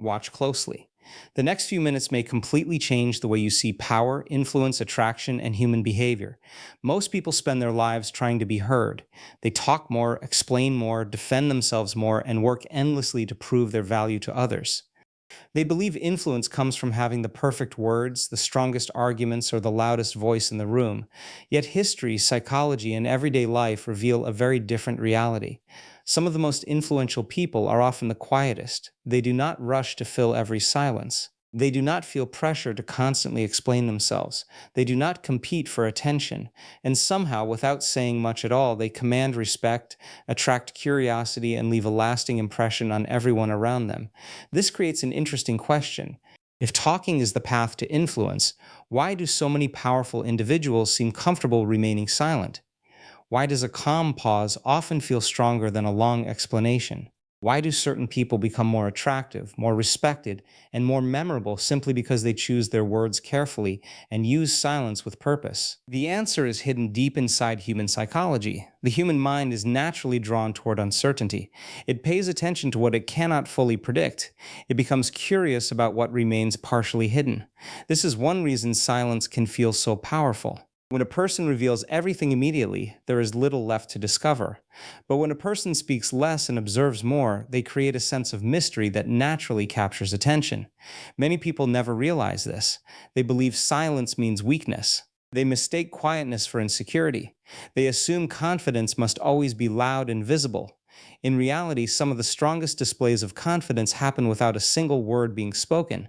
watch closely. The next few minutes may completely change the way you see power, influence, attraction, and human behavior. Most people spend their lives trying to be heard. They talk more, explain more, defend themselves more, and work endlessly to prove their value to others. They believe influence comes from having the perfect words, the strongest arguments, or the loudest voice in the room. Yet history, psychology, and everyday life reveal a very different reality. Some of the most influential people are often the quietest. They do not rush to fill every silence. They do not feel pressure to constantly explain themselves. They do not compete for attention. And somehow, without saying much at all, they command respect, attract curiosity, and leave a lasting impression on everyone around them. This creates an interesting question. If talking is the path to influence, why do so many powerful individuals seem comfortable remaining silent? Why does a calm pause often feel stronger than a long explanation? Why do certain people become more attractive, more respected, and more memorable simply because they choose their words carefully and use silence with purpose? The answer is hidden deep inside human psychology. The human mind is naturally drawn toward uncertainty. It pays attention to what it cannot fully predict. It becomes curious about what remains partially hidden. This is one reason silence can feel so powerful. When a person reveals everything immediately, there is little left to discover. But when a person speaks less and observes more, they create a sense of mystery that naturally captures attention. Many people never realize this. They believe silence means weakness. They mistake quietness for insecurity. They assume confidence must always be loud and visible. In reality, some of the strongest displays of confidence happen without a single word being spoken.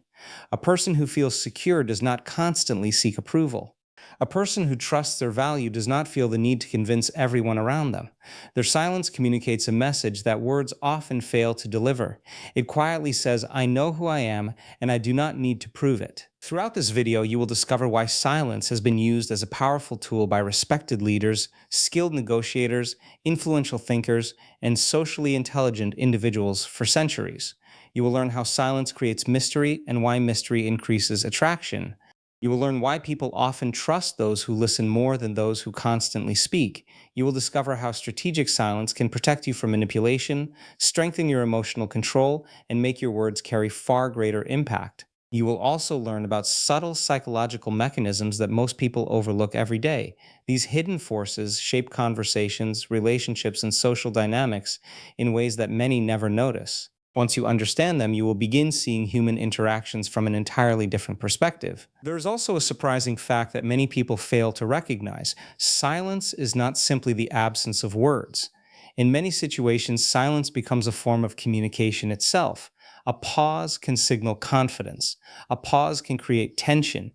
A person who feels secure does not constantly seek approval. A person who trusts their value does not feel the need to convince everyone around them. Their silence communicates a message that words often fail to deliver. It quietly says, "I know who I am, and I do not need to prove it." Throughout this video, you will discover why silence has been used as a powerful tool by respected leaders, skilled negotiators, influential thinkers, and socially intelligent individuals for centuries. You will learn how silence creates mystery and why mystery increases attraction. You will learn why people often trust those who listen more than those who constantly speak. You will discover how strategic silence can protect you from manipulation, strengthen your emotional control, and make your words carry far greater impact. You will also learn about subtle psychological mechanisms that most people overlook every day. These hidden forces shape conversations, relationships, and social dynamics in ways that many never notice. Once you understand them, you will begin seeing human interactions from an entirely different perspective. There is also a surprising fact that many people fail to recognize. Silence is not simply the absence of words. In many situations, silence becomes a form of communication itself. A pause can signal confidence. A pause can create tension.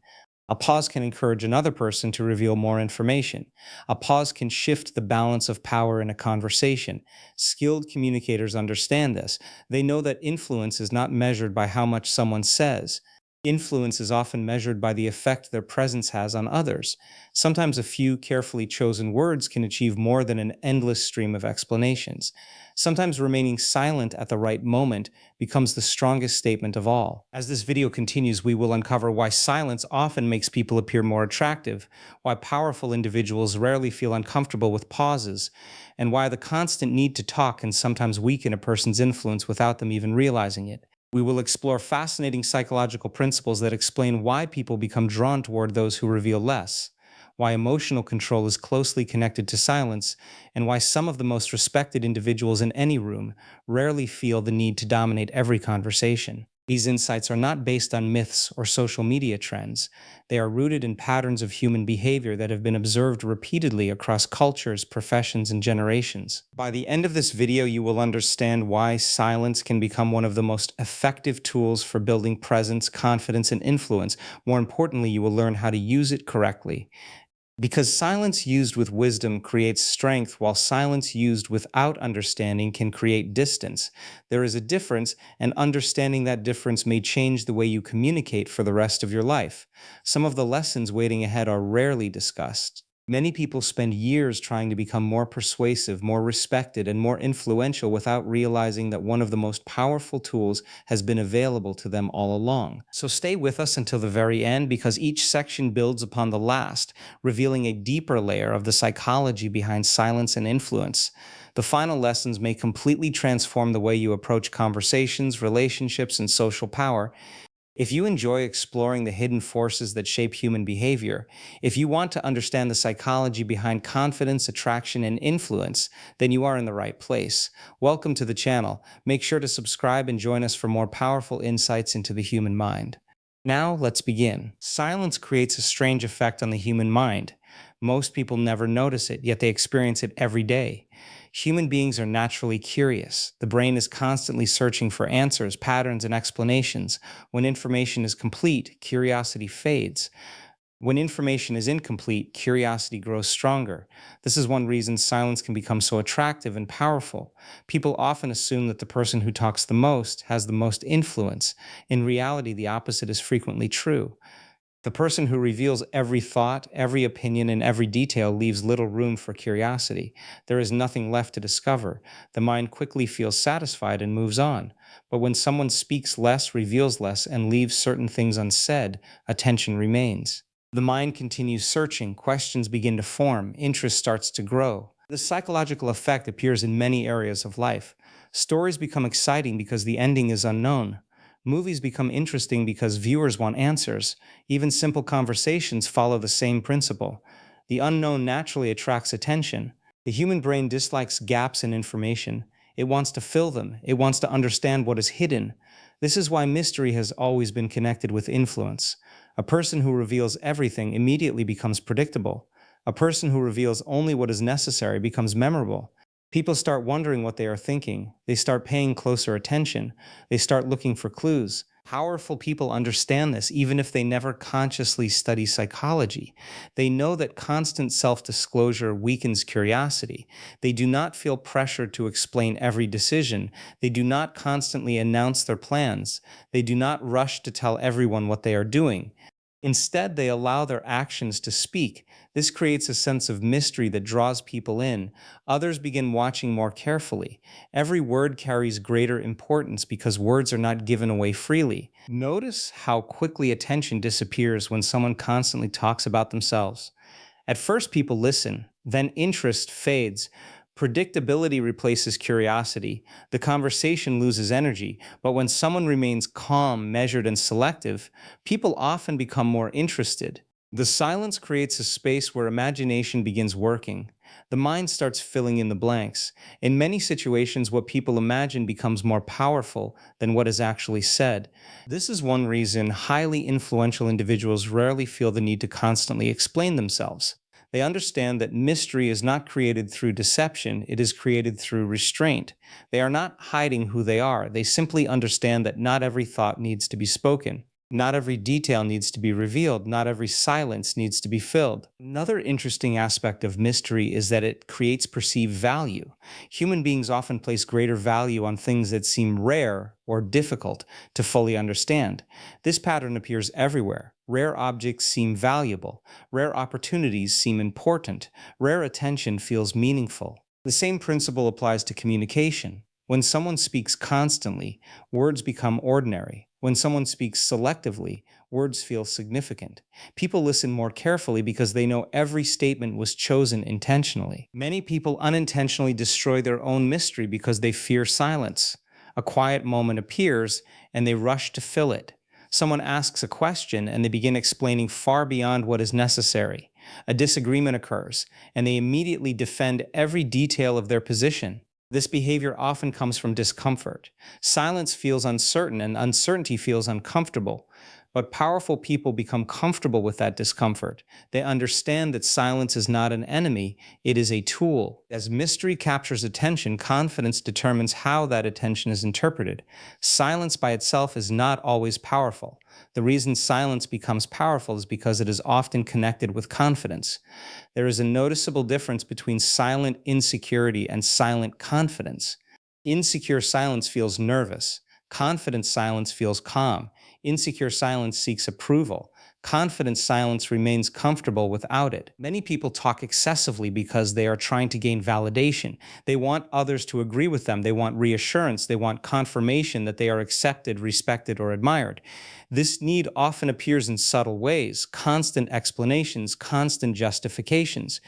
A pause can encourage another person to reveal more information. A pause can shift the balance of power in a conversation. Skilled communicators understand this. They know that influence is not measured by how much someone says. Influence is often measured by the effect their presence has on others. Sometimes a few carefully chosen words can achieve more than an endless stream of explanations. Sometimes remaining silent at the right moment becomes the strongest statement of all. As this video continues, we will uncover why silence often makes people appear more attractive, why powerful individuals rarely feel uncomfortable with pauses, and why the constant need to talk can sometimes weaken a person's influence without them even realizing it. We will explore fascinating psychological principles that explain why people become drawn toward those who reveal less, why emotional control is closely connected to silence, and why some of the most respected individuals in any room rarely feel the need to dominate every conversation. These insights are not based on myths or social media trends. They are rooted in patterns of human behavior that have been observed repeatedly across cultures, professions, and generations. By the end of this video, you will understand why silence can become one of the most effective tools for building presence, confidence, and influence. More importantly, you will learn how to use it correctly. Because silence used with wisdom creates strength, while silence used without understanding can create distance. There is a difference, and understanding that difference may change the way you communicate for the rest of your life. Some of the lessons waiting ahead are rarely discussed. Many people spend years trying to become more persuasive, more respected, and more influential without realizing that one of the most powerful tools has been available to them all along. So stay with us until the very end, because each section builds upon the last, revealing a deeper layer of the psychology behind silence and influence. The final lessons may completely transform the way you approach conversations, relationships, and social power. If you enjoy exploring the hidden forces that shape human behavior, if you want to understand the psychology behind confidence, attraction, and influence, then you are in the right place. Welcome to the channel. Make sure to subscribe and join us for more powerful insights into the human mind. Now, let's begin. Silence creates a strange effect on the human mind. Most people never notice it, yet they experience it every day. Human beings are naturally curious. The brain is constantly searching for answers, patterns, and explanations. When information is complete, curiosity fades. When information is incomplete, curiosity grows stronger. This is one reason silence can become so attractive and powerful. People often assume that the person who talks the most has the most influence. In reality, the opposite is frequently true. The person who reveals every thought, every opinion, and every detail leaves little room for curiosity. There is nothing left to discover. The mind quickly feels satisfied and moves on. But when someone speaks less, reveals less, and leaves certain things unsaid, attention remains. The mind continues searching, questions begin to form, interest starts to grow. The psychological effect appears in many areas of life. Stories become exciting because the ending is unknown. Movies become interesting because viewers want answers. Even simple conversations follow the same principle. The unknown naturally attracts attention. The human brain dislikes gaps in information. It wants to fill them. It wants to understand what is hidden. This is why mystery has always been connected with influence. A person who reveals everything immediately becomes predictable. A person who reveals only what is necessary becomes memorable. People start wondering what they are thinking. They start paying closer attention. They start looking for clues. Powerful people understand this even if they never consciously study psychology. They know that constant self-disclosure weakens curiosity. They do not feel pressured to explain every decision. They do not constantly announce their plans. They do not rush to tell everyone what they are doing. Instead, they allow their actions to speak. This creates a sense of mystery that draws people in. Others begin watching more carefully. Every word carries greater importance because words are not given away freely. Notice how quickly attention disappears when someone constantly talks about themselves. At first, people listen, then interest fades. Predictability replaces curiosity. The conversation loses energy, but when someone remains calm, measured, and selective, people often become more interested. The silence creates a space where imagination begins working. The mind starts filling in the blanks. In many situations, what people imagine becomes more powerful than what is actually said. This is one reason highly influential individuals rarely feel the need to constantly explain themselves. They understand that mystery is not created through deception, it is created through restraint. They are not hiding who they are, they simply understand that not every thought needs to be spoken. Not every detail needs to be revealed. Not every silence needs to be filled. Another interesting aspect of mystery is that it creates perceived value. Human beings often place greater value on things that seem rare or difficult to fully understand. This pattern appears everywhere. Rare objects seem valuable. Rare opportunities seem important. Rare attention feels meaningful. The same principle applies to communication. When someone speaks constantly, words become ordinary. When someone speaks selectively, words feel significant. People listen more carefully because they know every statement was chosen intentionally. Many people unintentionally destroy their own mystery because they fear silence. A quiet moment appears, and they rush to fill it. Someone asks a question, and they begin explaining far beyond what is necessary. A disagreement occurs, and they immediately defend every detail of their position. This behavior often comes from discomfort. Silence feels uncertain and uncertainty feels uncomfortable. But powerful people become comfortable with that discomfort. They understand that silence is not an enemy, it is a tool. As mystery captures attention, confidence determines how that attention is interpreted. Silence by itself is not always powerful. The reason silence becomes powerful is because it is often connected with confidence. There is a noticeable difference between silent insecurity and silent confidence. Insecure silence feels nervous. Confident silence feels calm. Insecure silence seeks approval. Confident silence remains comfortable without it. Many people talk excessively because they are trying to gain validation. They want others to agree with them. They want reassurance. They want confirmation that they are accepted, respected, or admired. This need often appears in subtle ways, constant explanations, constant justifications.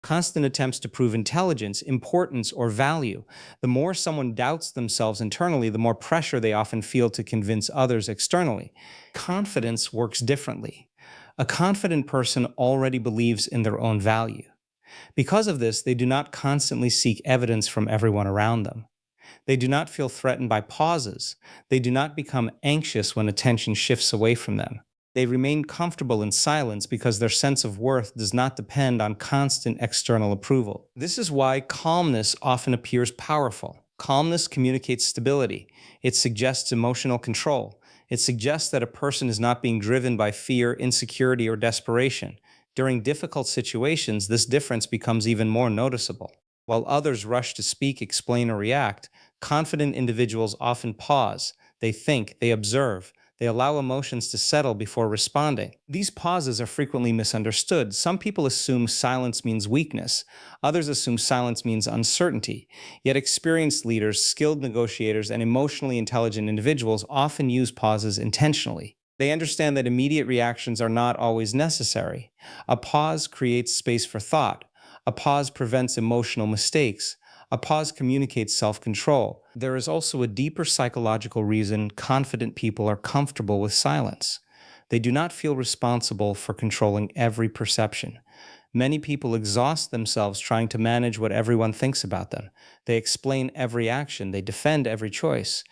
Constant attempts to prove intelligence, importance, or value. The more someone doubts themselves internally, the more pressure they often feel to convince others externally. Confidence works differently. A confident person already believes in their own value. Because of this, they do not constantly seek evidence from everyone around them. They do not feel threatened by pauses. They do not become anxious when attention shifts away from them. They remain comfortable in silence because their sense of worth does not depend on constant external approval. This is why calmness often appears powerful. Calmness communicates stability. It suggests emotional control. It suggests that a person is not being driven by fear, insecurity, or desperation. During difficult situations, this difference becomes even more noticeable. While others rush to speak, explain, or react, confident individuals often pause. They think, they observe, they allow emotions to settle before responding. These pauses are frequently misunderstood. Some people assume silence means weakness. Others assume silence means uncertainty. Yet experienced leaders, skilled negotiators, and emotionally intelligent individuals often use pauses intentionally. They understand that immediate reactions are not always necessary. A pause creates space for thought. A pause prevents emotional mistakes. A pause communicates self-control. There is also a deeper psychological reason confident people are comfortable with silence. They do not feel responsible for controlling every perception. Many people exhaust themselves trying to manage what everyone thinks about them. They explain every action. They defend every choice.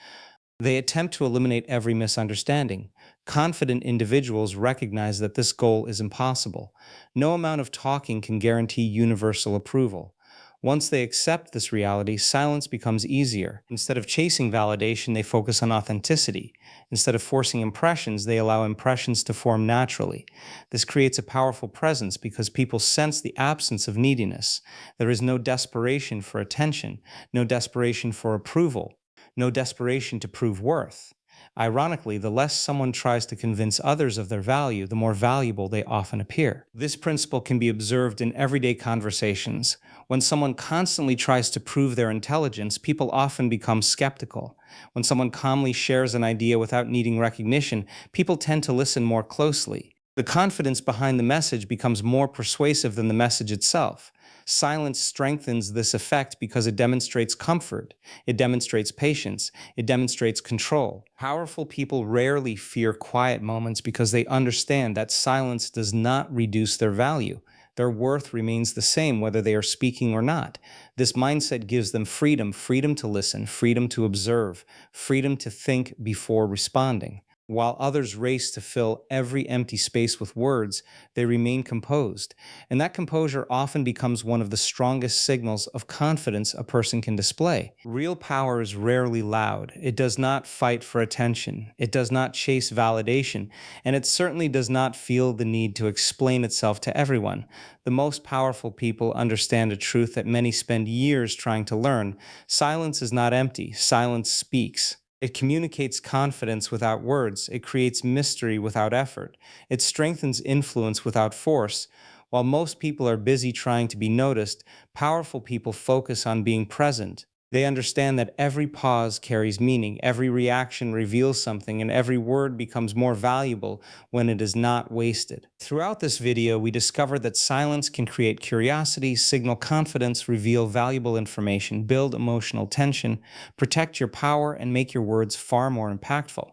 They attempt to eliminate every misunderstanding. Confident individuals recognize that this goal is impossible. No amount of talking can guarantee universal approval. Once they accept this reality, silence becomes easier. Instead of chasing validation, they focus on authenticity. Instead of forcing impressions, they allow impressions to form naturally. This creates a powerful presence because people sense the absence of neediness. There is no desperation for attention, no desperation for approval, no desperation to prove worth. Ironically, the less someone tries to convince others of their value, the more valuable they often appear. This principle can be observed in everyday conversations. When someone constantly tries to prove their intelligence, people often become skeptical. When someone calmly shares an idea without needing recognition, people tend to listen more closely. The confidence behind the message becomes more persuasive than the message itself. Silence strengthens this effect because it demonstrates comfort, it demonstrates patience, it demonstrates control. Powerful people rarely fear quiet moments because they understand that silence does not reduce their value. Their worth remains the same whether they are speaking or not. This mindset gives them freedom, freedom to listen, freedom to observe, freedom to think before responding. While others race to fill every empty space with words, they remain composed. And that composure often becomes one of the strongest signals of confidence a person can display. Real power is rarely loud. It does not fight for attention. It does not chase validation. And it certainly does not feel the need to explain itself to everyone. The most powerful people understand a truth that many spend years trying to learn. Silence is not empty. Silence speaks. It communicates confidence without words. It creates mystery without effort. It strengthens influence without force. While most people are busy trying to be noticed, powerful people focus on being present. They understand that every pause carries meaning, every reaction reveals something, and every word becomes more valuable when it is not wasted. Throughout this video, we discovered that silence can create curiosity, signal confidence, reveal valuable information, build emotional tension, protect your power, and make your words far more impactful.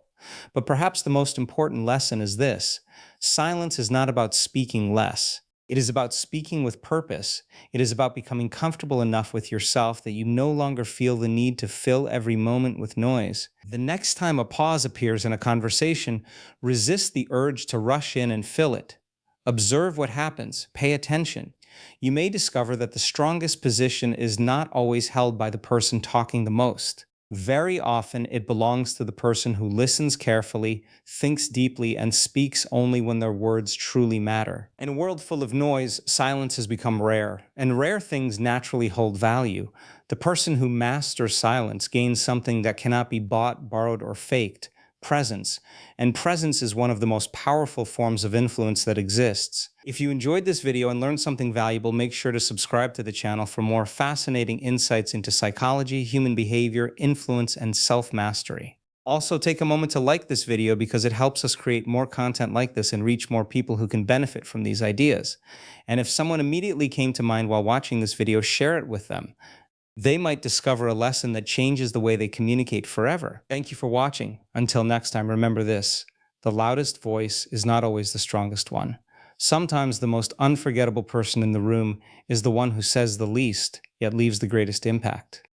But perhaps the most important lesson is this: silence is not about speaking less. It is about speaking with purpose. It is about becoming comfortable enough with yourself that you no longer feel the need to fill every moment with noise. The next time a pause appears in a conversation, resist the urge to rush in and fill it. Observe what happens. Pay attention. You may discover that the strongest position is not always held by the person talking the most. Very often, it belongs to the person who listens carefully, thinks deeply, and speaks only when their words truly matter. In a world full of noise, silence has become rare, and rare things naturally hold value. The person who masters silence gains something that cannot be bought, borrowed, or faked: presence. And presence is one of the most powerful forms of influence that exists. If you enjoyed this video and learned something valuable, make sure to subscribe to the channel for more fascinating insights into psychology, human behavior, influence, and self-mastery. Also, take a moment to like this video because it helps us create more content like this and reach more people who can benefit from these ideas. And if someone immediately came to mind while watching this video, share it with them. They might discover a lesson that changes the way they communicate forever. Thank you for watching. Until next time, remember this: the loudest voice is not always the strongest one. Sometimes the most unforgettable person in the room is the one who says the least, yet leaves the greatest impact.